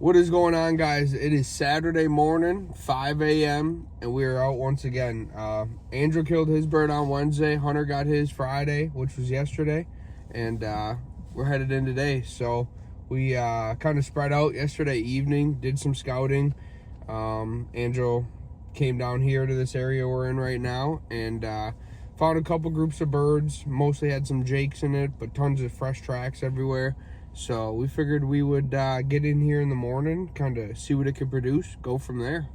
What is going on, guys? It is Saturday morning, 5 a.m., and we are out once again. Andrew killed his bird on Wednesday. Hunter got his Friday, which was yesterday, and we're headed in today. So we kind of spread out yesterday evening, did some scouting. Andrew came down here to this area we're in right now, and found a couple groups of birds. Mostly had some jakes in it, but tons of fresh tracks everywhere. So we figured we would get in here in the morning, kind of see what it could produce, go from there.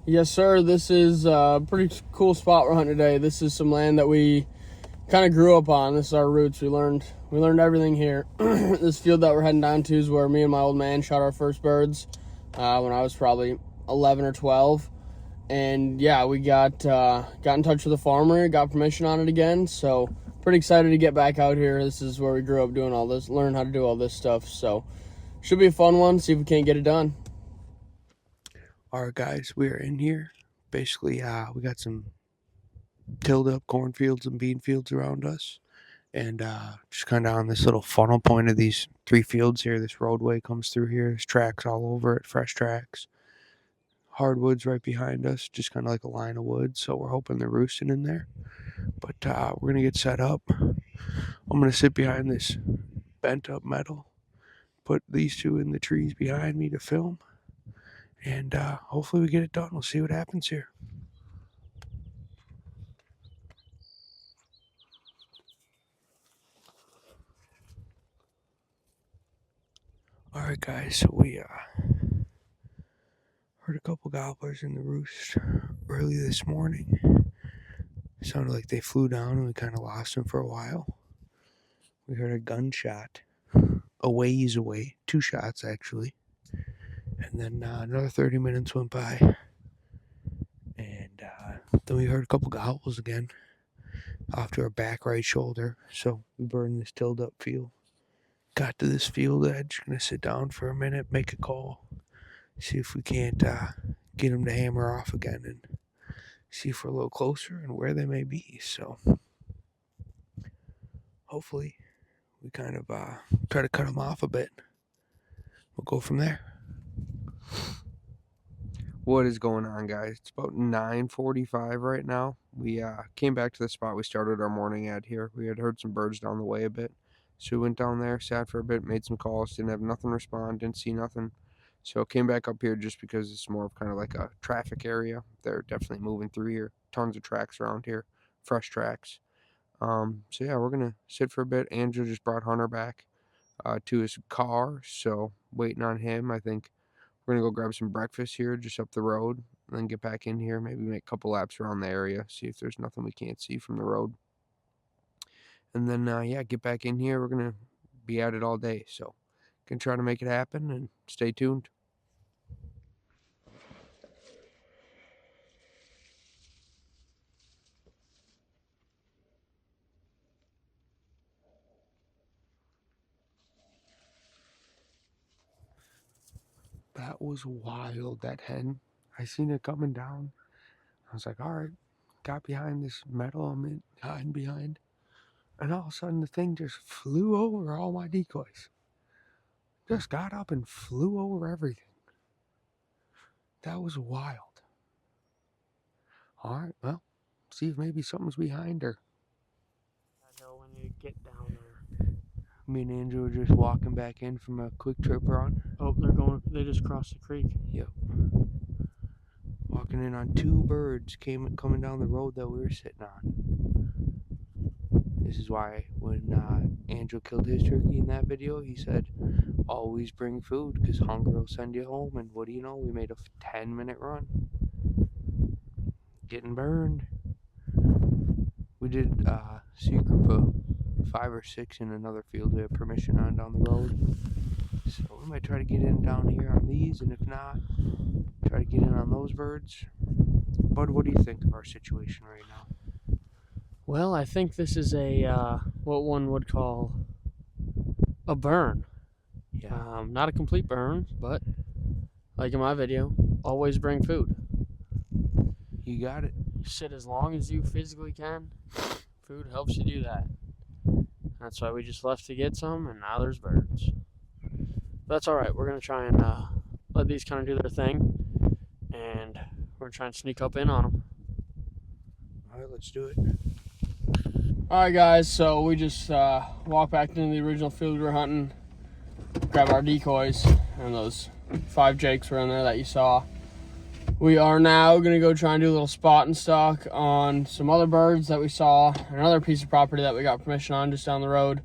Yes, sir. This is a pretty cool spot we're hunting today. This is some land that we kind of grew up on. This is our roots. We learned everything here. This field that we're heading down to is where me and my old man shot our first birds when I was probably 11 or 12. And yeah, we got in touch with the farmer, got permission on it again. So pretty excited to get back out here. This is where we grew up doing all this, learn how to do all this stuff. So should be a fun one. See if we can't get it done. All right, guys, we are in here. Basically, we got some tilled up cornfields and bean fields around us. And just kind of on this little funnel point of these three fields here, this roadway comes through here. There's tracks all over it, fresh tracks. Hardwoods right behind us, just kind of like a line of wood. So we're hoping they're roosting in there. But we're going to get set up. I'm going to sit behind this bent up metal, put these two in the trees behind me to film. And hopefully we get it done. We'll see what happens here. All right, guys, so we heard a couple gobblers in the roost early this morning. It sounded like they flew down and we kind of lost them for a while. We heard a gunshot a ways away, 2 shots actually. And then another 30 minutes went by. And then we heard a couple gobbles again off to our back right shoulder. So we burned this tilled up field. Got to this field edge, gonna sit down for a minute, make a call, see if we can't get them to hammer off again and see if we're a little closer and where they may be. So hopefully we kind of try to cut them off a bit. We'll go from there. What is going on, guys? It's about 9:45 right now. We came back to the spot we started our morning at here. We had heard some birds down the way a bit. So we went down there, sat for a bit, made some calls, didn't have nothing respond, didn't see nothing. So came back up here just because it's more of kind of like a traffic area. They're definitely moving through here. Tons of tracks around here, fresh tracks. So yeah, we're gonna sit for a bit. Andrew just brought Hunter back to his car, so waiting on him. I think we're gonna go grab some breakfast here just up the road, and then get back in here, maybe make a couple laps around the area, see if there's nothing we can't see from the road. And then, yeah, get back in here. We're going to be at it all day. So, can try to make it happen and stay tuned. That was wild, that hen. I seen it coming down. I was like, all right, got behind this metal I'm hiding behind. And all of a sudden, the thing just flew over all my decoys. Just got up and flew over everything. That was wild. All right, well, see if maybe something's behind her. That hill when you get down there. Me and Andrew were just walking back in from a quick trip run. Oh, they just crossed the creek. Yep. Walking in on 2 birds coming down the road that we were sitting on. This is why when Andrew killed his turkey in that video, he said, always bring food because hunger will send you home. And what do you know? We made a 10-minute run. Getting burned. We did see a group of 5 or 6 in another field we have permission on down the road. So we might try to get in down here on these, and if not, try to get in on those birds. Bud, what do you think of our situation right now? Well, I think this is a what one would call a burn. Yeah. Not a complete burn, but like in my video, always bring food. You got it. Sit as long as you physically can. Food helps you do that. That's why we just left to get some, and now there's birds. But that's all right. We're gonna try and let these kind of do their thing, and we're gonna try and sneak up in on them. All right, let's do it. All right, guys. So we just walked back into the original field we were hunting, grab our decoys, and those 5 jakes were in there that you saw. We are now gonna go try and do a little spot and stalk on some other birds that we saw, another piece of property that we got permission on just down the road.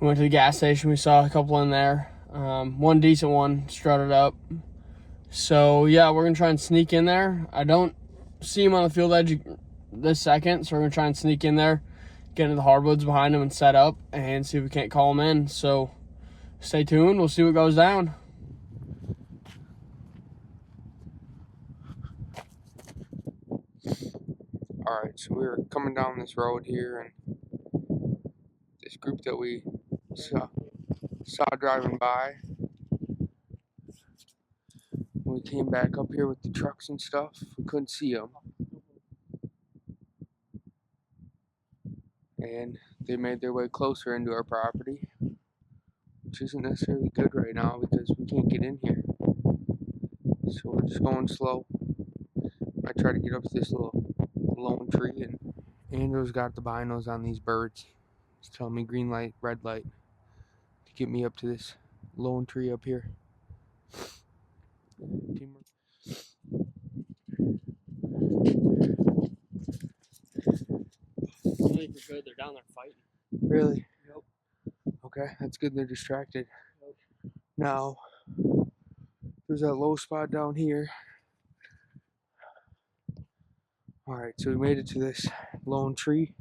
We went to the gas station, we saw a couple in there. One decent one strutted up. So yeah, we're gonna try and sneak in there. I don't see him on the field edge this second, so we're gonna try and sneak in there, get into the hardwoods behind him and set up and see if we can't call him in. So stay tuned, we'll see what goes down. All right, so we're coming down this road here, and this group that we saw driving by. When we came back up here with the trucks and stuff, we couldn't see them. And they made their way closer into our property, which isn't necessarily good right now because we can't get in here. So we're just going slow. I try to get up to this little lone tree, and Andrew's got the binos on these birds. He's telling me green light, red light to get me up to this lone tree up here. Teamwork. I think we're good, they're down there fighting. Really? Yep. Okay, that's good. They're distracted. Yep. Now, there's that low spot down here. Alright, so we made it to this lone tree.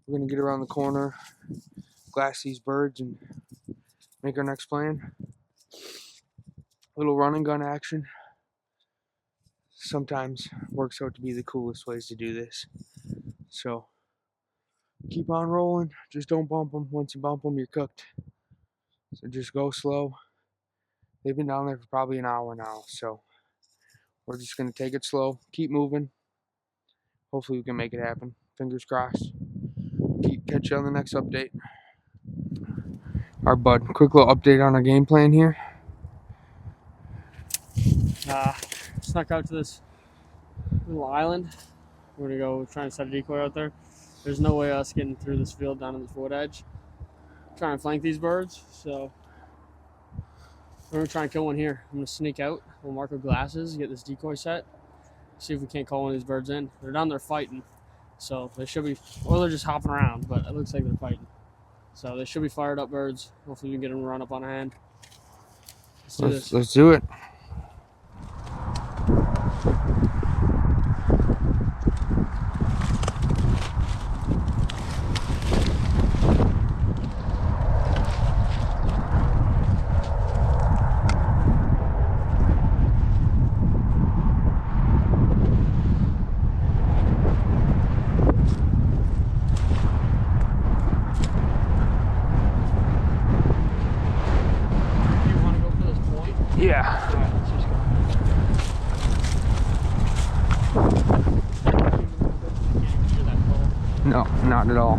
We're gonna get around the corner, glass these birds, and make our next plan. Little run and gun action. Sometimes works out to be the coolest ways to do this. So, keep on rolling. Just don't bump them. Once you bump them, you're cooked. So just go slow. They've been down there for probably an hour now, so we're just gonna take it slow, keep moving. Hopefully we can make it happen. Fingers crossed. Catch you on the next update. Alright, bud. Quick little update on our game plan here. Snuck out to this little island. We're gonna go try and set a decoy out there. There's no way us getting through this field down to this wood edge. Trying to flank these birds, so we're gonna try and kill one here. I'm gonna sneak out. We'll mark our glasses, get this decoy set, see if we can't call one of these birds in. They're down there fighting, so they should be, or they're just hopping around, but it looks like they're fighting. So they should be fired up birds. Hopefully we can get them to run up on a hand. Let's do this. Let's do it. Yeah. Alright, let's just go. No, not at all.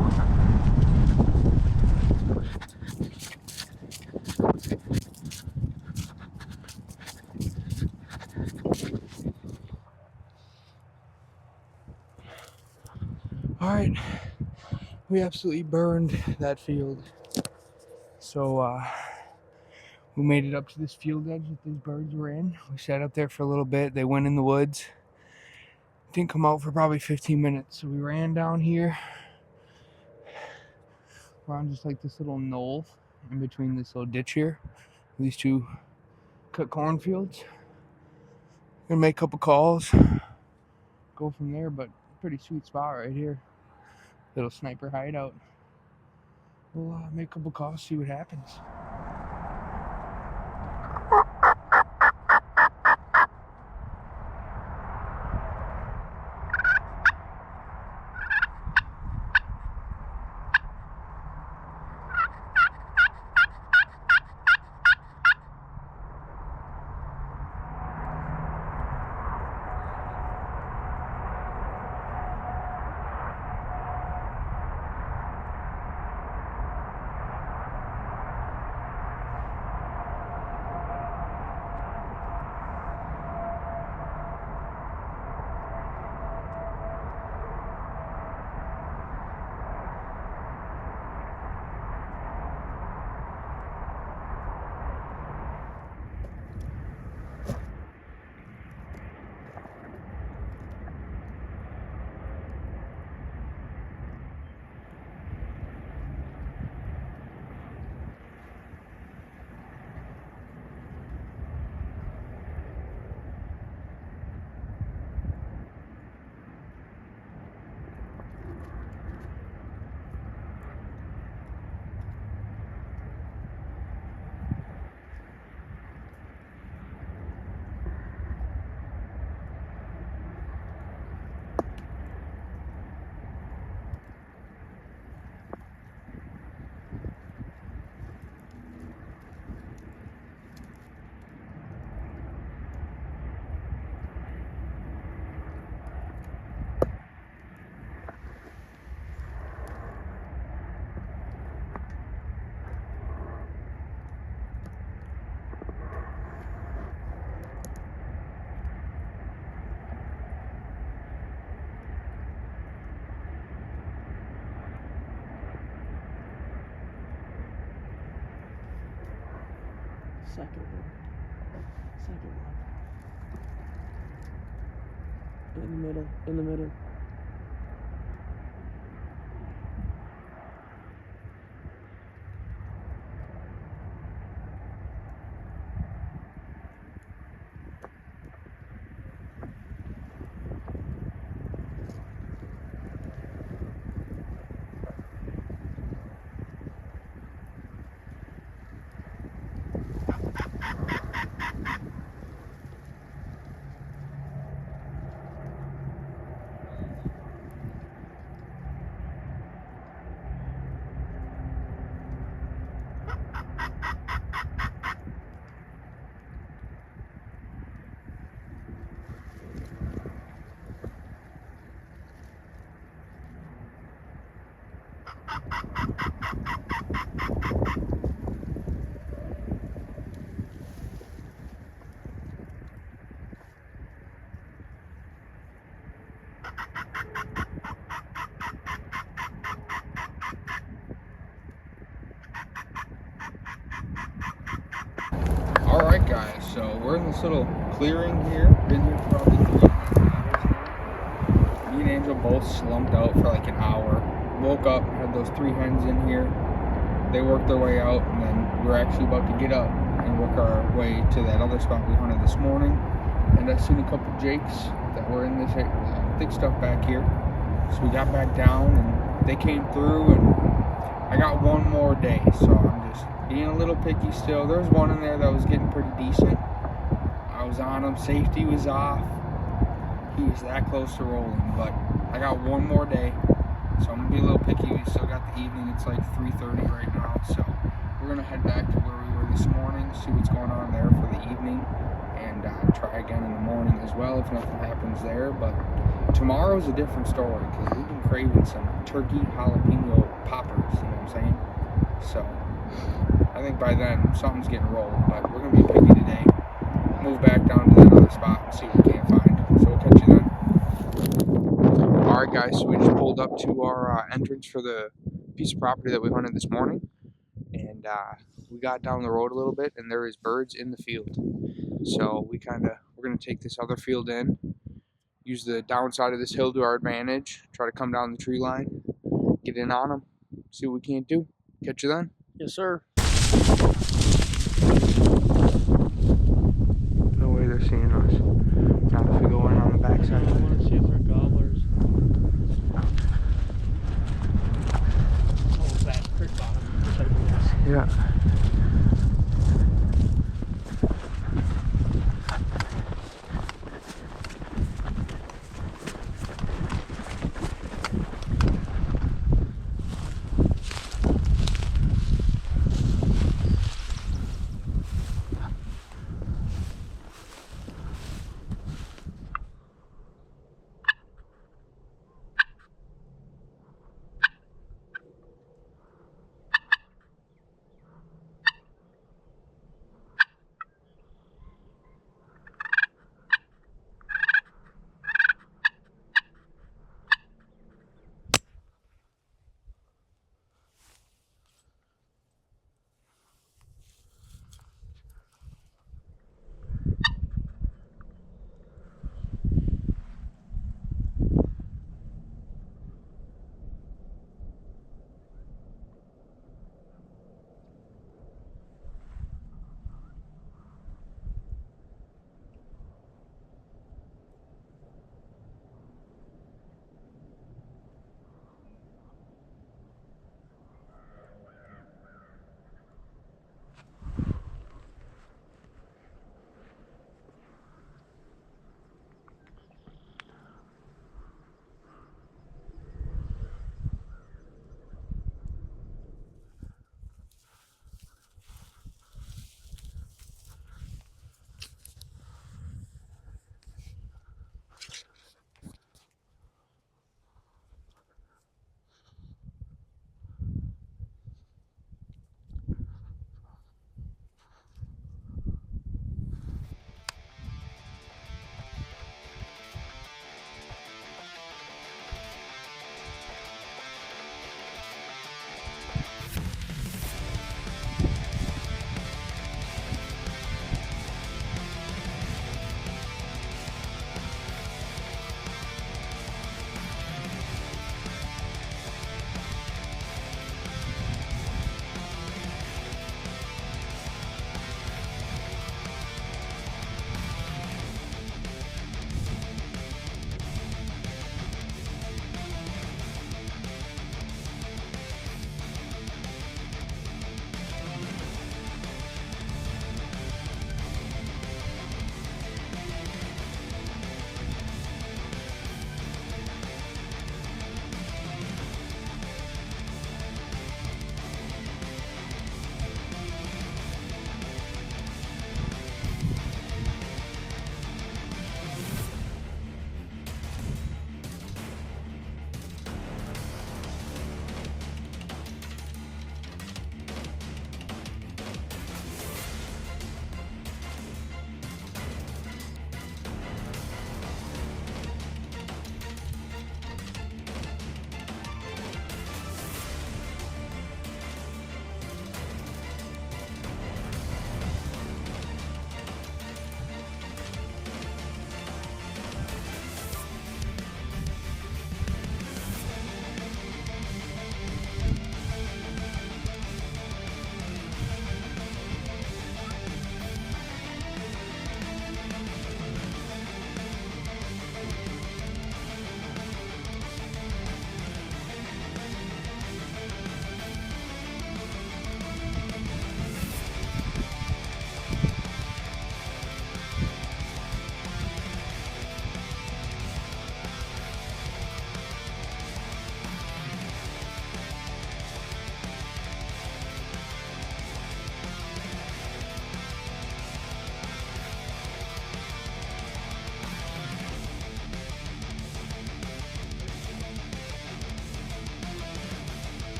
Alright. We absolutely burned that field. So, we made it up to this field edge that these birds were in. We sat up there for a little bit. They went in the woods. Didn't come out for probably 15 minutes. So we ran down here. We're on just like this little knoll in between this little ditch here. These two cut cornfields. Gonna make a couple calls. Go from there, but pretty sweet spot right here. Little sniper hideout. We'll make a couple calls, see what happens. Second one. Second one. In the middle. In the middle. Alright guys, so we're in this little clearing here. Been here for probably 3.5 hours now. Me and Angel both slumped out for like an hour. Woke up, had those 3 hens in here. They worked their way out, and then we're actually about to get up and work our way to that other spot we hunted this morning. And I seen a couple jakes that were in this thick stuff back here. So we got back down and they came through, and I got one more day, so I'm just being a little picky still. There's one in there that was getting pretty decent. I was on him, safety was off. He was that close to rolling, but I got one more day, so I'm gonna be a little picky. We still got the evening, it's like 3:30 right now, so we're gonna head back to where we were this morning, see what's going on there for the evening, and try again in the morning as well if nothing happens there. But tomorrow's a different story because we've been craving some turkey jalapeno poppers, you know what I'm saying? So I think by then something's getting rolled, but we're gonna be picky today. Move back down to that other spot and see what we can't find. So we'll catch you then. Alright guys, so we just pulled up to our entrance for the piece of property that we hunted this morning, and we got down the road a little bit and there is birds in the field. So we're gonna take this other field in, use the downside of this hill to our advantage, try to come down the tree line, get in on them, see what we can't do. Catch you then. Yes, sir. No way they're seeing us. Not if we go in on the backside. I want to see if they're gobblers. Oh, that creek bottom. Yeah.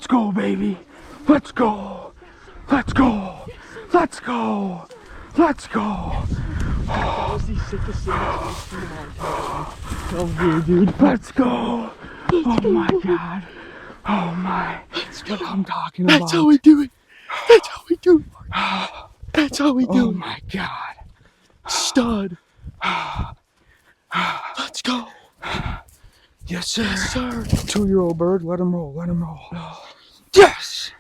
Let's go, baby. Let's go. Let's go. Let's go. Let's go. That was the sickest thing I've seen in a long time. Oh, here, dude. Let's go. Oh my God. Oh my. That's what I'm talking about. That's how we do it. That's how we do it. That's how we do Oh it. my God. Stud. Let's go. Yes, sir. Yes, sir. 2-year-old bird. Let him roll. Let him roll. Yes.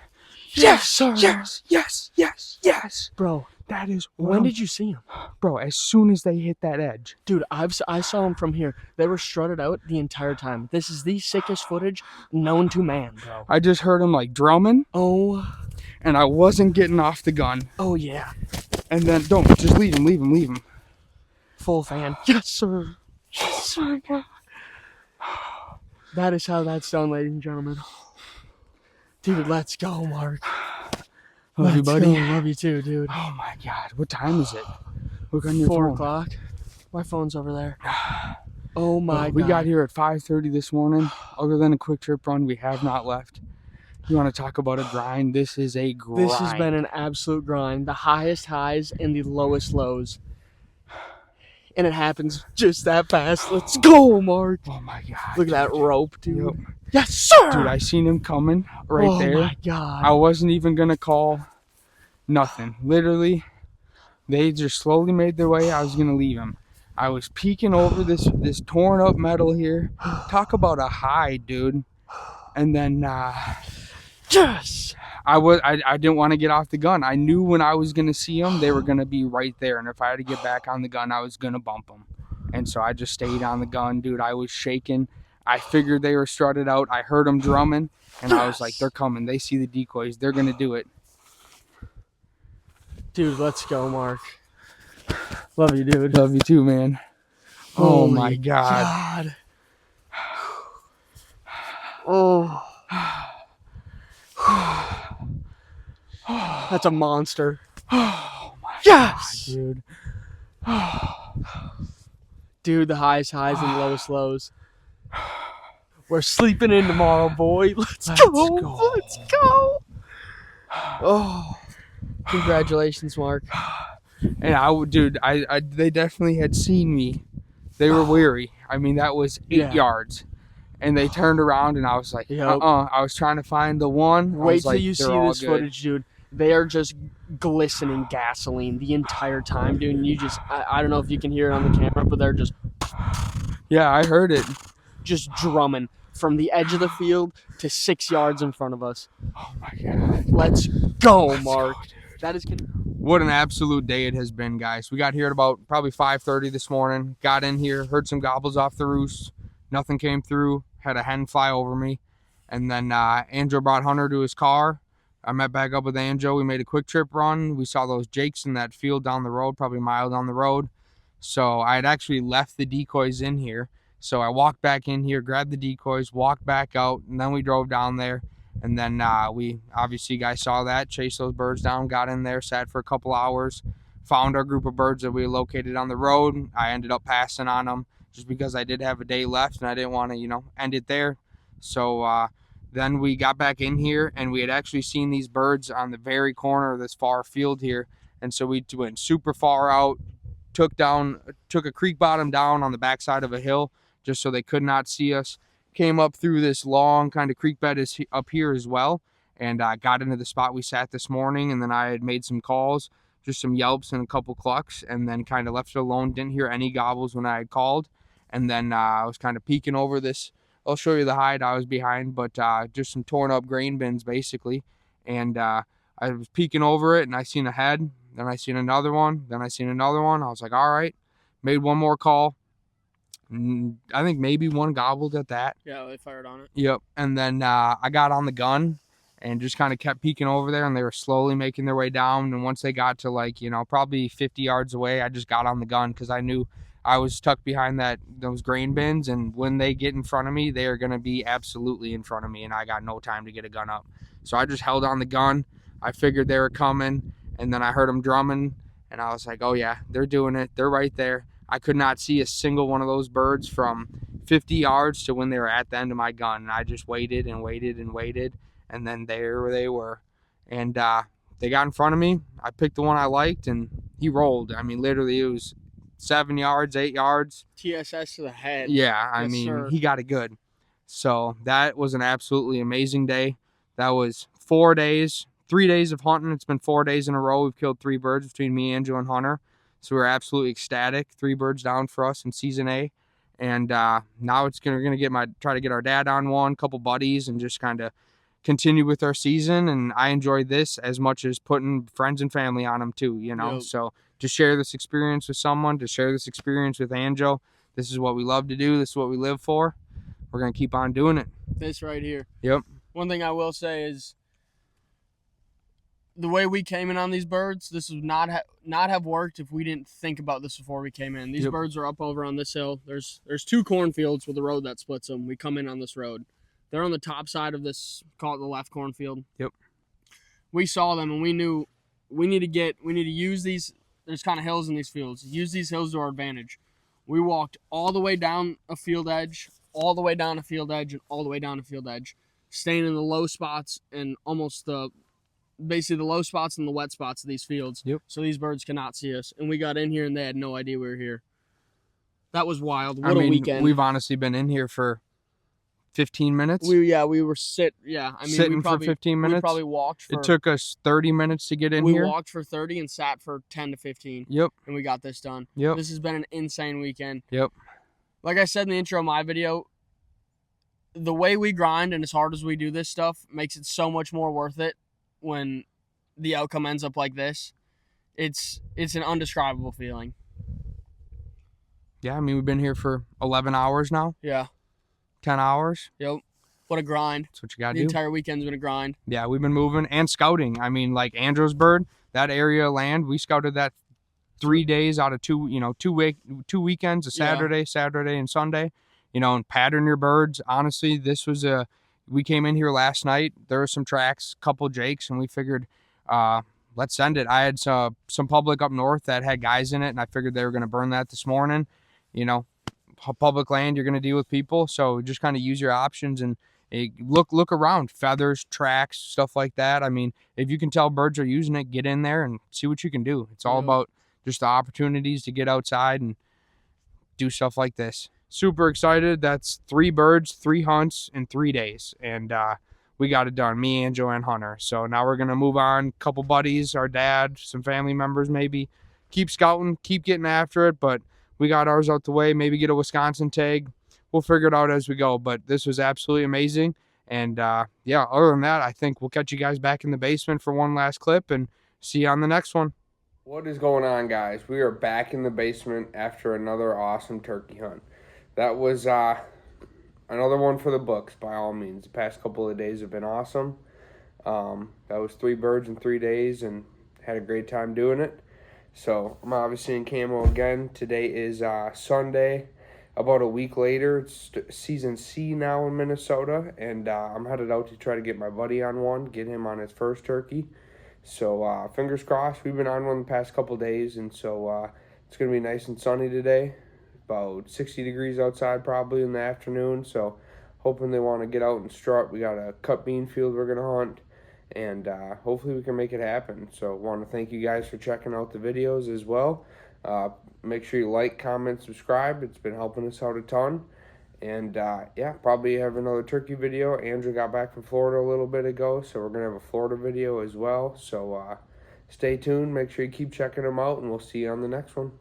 Yes, sir. Yes. Yes. Yes. Yes. Bro, That is when did you see him? Bro, as soon as they hit that edge. Dude, I saw him from here. They were strutted out the entire time. This is the sickest footage known to man, bro. I just heard him like drumming, Oh, and I wasn't getting off the gun. oh yeah. And then, don't, just leave him, leave him, leave him. Full fan. Yes, sir. Yes, sir. That is how that's done, ladies and gentlemen. Dude, let's go, Mark. Love you, Let's buddy. go. Love you too, dude. Oh my God, what time is it? Look on your 4 phone. o'clock. My phone's over there. Oh my God. We got here at 5:30 this morning. Other than a quick trip run, we have not left. You want to talk about a grind? This is a grind. This has been an absolute grind. The highest highs and the lowest lows. And it happens just that fast. Let's go, Mark. Oh my God. Look at that rope, dude. Yep. Yes, sir. Dude, I seen him coming right there. Oh my God. I wasn't even gonna call nothing. Literally, they just slowly made their way. I was gonna leave him. I was peeking over this torn up metal here. Talk about a high, dude. And then Yes. I didn't want to get off the gun. I knew when I was gonna see them, they were gonna be right there. And if I had to get back on the gun, I was gonna bump them. And so I just stayed on the gun, dude. I was shaking. I figured they were strutted out. I heard them drumming, and I was like, they're coming. They see the decoys. They're gonna do it. Dude, let's go, Mark. Love you, dude. Love you too, man. Oh Holy my God. Oh. That's a monster. Oh my Yes. God, dude. Dude, the highest highs and lowest lows. We're sleeping in tomorrow, boy. Let's go. Let's go. Oh. Congratulations, Mark. And they definitely had seen me. They were weary. I mean, that was 8 yards. And they turned around, and I was like, Yep. I was trying to find the one. Wait till you see this footage, dude. They are just glistening gasoline the entire time, dude. And you just, I don't know if you can hear it on the camera, but they're just Yeah, I heard it. just drumming from the edge of the field to 6 yards in front of us. Oh my God. Let's go, Mark. That is What an absolute day it has been, guys. We got here at about probably 5:30 this morning. Got in here, heard some gobbles off the roost. Nothing came through. Had a hen fly over me. And then Andrew brought Hunter to his car. I met back up with Anjo. We made a quick trip run. We saw those jakes in that field down the road, probably a mile down the road. So I had actually left the decoys in here. So I walked back in here, grabbed the decoys, walked back out, and then we drove down there. And then we, obviously, you guys saw that, chased those birds down, got in there, sat for a couple hours, found our group of birds that we located on the road. I ended up passing on them just because I did have a day left and I didn't want to, end it there. So then we got back in here, and we had actually seen these birds on the very corner of this far field here. And so we went super far out, took a creek bottom down on the backside of a hill just so they could not see us. Came up through this long kind of creek bed is up here as well, and got into the spot we sat this morning. And then I had made some calls, just some yelps and a couple clucks, and then kind of left it alone. Didn't hear any gobbles when I had called. And then I was kind of peeking over this. I'll show you the hide I was behind, but just some torn up grain bins basically. And I was peeking over it, and I seen a head. Then I seen another one. Then I seen another one. I was like, all right. Made one more call. I think maybe one gobbled at that. Yeah, they fired on it. Yep. And then I got on the gun and just kind of kept peeking over there, and they were slowly making their way down. And once they got to probably 50 yards away, I just got on the gun because I knew I was tucked behind those grain bins, and when they get in front of me, they are going to be absolutely in front of me, and I got no time to get a gun up. So I just held on the gun. I figured they were coming, and then I heard them drumming, and I was like, oh yeah, they're doing it. They're right there. I could not see a single one of those birds from 50 yards to when they were at the end of my gun. And I just waited and waited and waited. and then there they were. And they got in front of me. I picked the one I liked, and he rolled. I mean, literally, it was 7 yards, 8 yards. TSS to the head. Yeah, I Yes, mean, sir. he got it good. So that was an absolutely amazing day. That was 4 days, 3 days of hunting. It's been 4 days in a row. We've killed 3 birds between me, Angel, and Hunter. So we're absolutely ecstatic. 3 birds down for us in season A. And now we're gonna try to get our dad on one, couple buddies, and just kind of continue with our season. And I enjoyed this as much as putting friends and family on them too, you know. Yep. So to share this experience with someone, to share this experience with Angel, this is what we love to do. This is what we live for. We're gonna keep on doing it. This right here. Yep. One thing I will say is the way we came in on these birds, this would not have worked if we didn't think about this before we came in. These birds are up over on this hill. There's 2 cornfields with a road that splits them. We come in on this road. They're on the top side of this, call it the left cornfield. Yep. We saw them and we knew we need to use these. There's kind of hills in these fields. Use these hills to our advantage. We walked all the way down a field edge, all the way down a field edge, and all the way down a field edge, staying in the low spots and basically the low spots and the wet spots of these fields. Yep. So these birds cannot see us. And we got in here and they had no idea we were here. That was wild. What a weekend. We've honestly been in here for 15 minutes. We were sitting for 15 minutes. We probably walked for, it took us 30 minutes to get in we here. We walked for 30 and sat for 10 to 15. Yep. And we got this done. Yep. This has been an insane weekend. Yep. Like I said in the intro of my video, the way we grind and as hard as we do this stuff makes it so much more worth it when the outcome ends up like this. It's an undescribable feeling. Yeah, I mean, we've been here for 11 hours now. Yeah. 10 hours. Yep. What a grind. That's what you got to do. The entire weekend's been a grind. Yeah, we've been moving and scouting. I mean, like Andrew's bird, that area of land, we scouted that 3 days out of 2 weekends, a Saturday and Sunday, and pattern your birds. Honestly, we came in here last night. There were some tracks, couple jakes, and we figured, let's send it. I had some public up north that had guys in it, and I figured they were going to burn that this morning. Public land, you're going to deal with people, so just kind of use your options and look around. Feathers, tracks, stuff like that. I mean, if you can tell birds are using it, get in there and see what you can do. It's all about just the opportunities to get outside and do stuff like this. Super excited. That's 3 birds, 3 hunts in 3 days, and we got it done, me, Angel, and Hunter. So now we're going to move on. Couple buddies, our dad, some family members maybe. Keep scouting, keep getting after it, but we got ours out the way. Maybe get a Wisconsin tag. We'll figure it out as we go, but this was absolutely amazing. And yeah, other than that, I think we'll catch you guys back in the basement for one last clip and see you on the next one. What is going on, guys? We are back in the basement after another awesome turkey hunt. That was another one for the books, by all means. The past couple of days have been awesome. That was 3 birds in 3 days and had a great time doing it. So I'm obviously in camo again. Today is Sunday, about a week later. It's season C now in Minnesota, and I'm headed out to try to get my buddy on one, get him on his first turkey. So fingers crossed. We've been on one the past couple days, and so it's going to be nice and sunny today. About 60 degrees outside probably in the afternoon, so hoping they want to get out and strut. We got a cut bean field we're going to hunt, and hopefully we can make it happen. So want to thank you guys for checking out the videos as well. Make sure you like, comment, subscribe. It's been helping us out a ton. And yeah, probably have another turkey video. Andrew got back from Florida a little bit ago, so we're going to have a Florida video as well. So stay tuned. Make sure you keep checking them out, and we'll see you on the next one.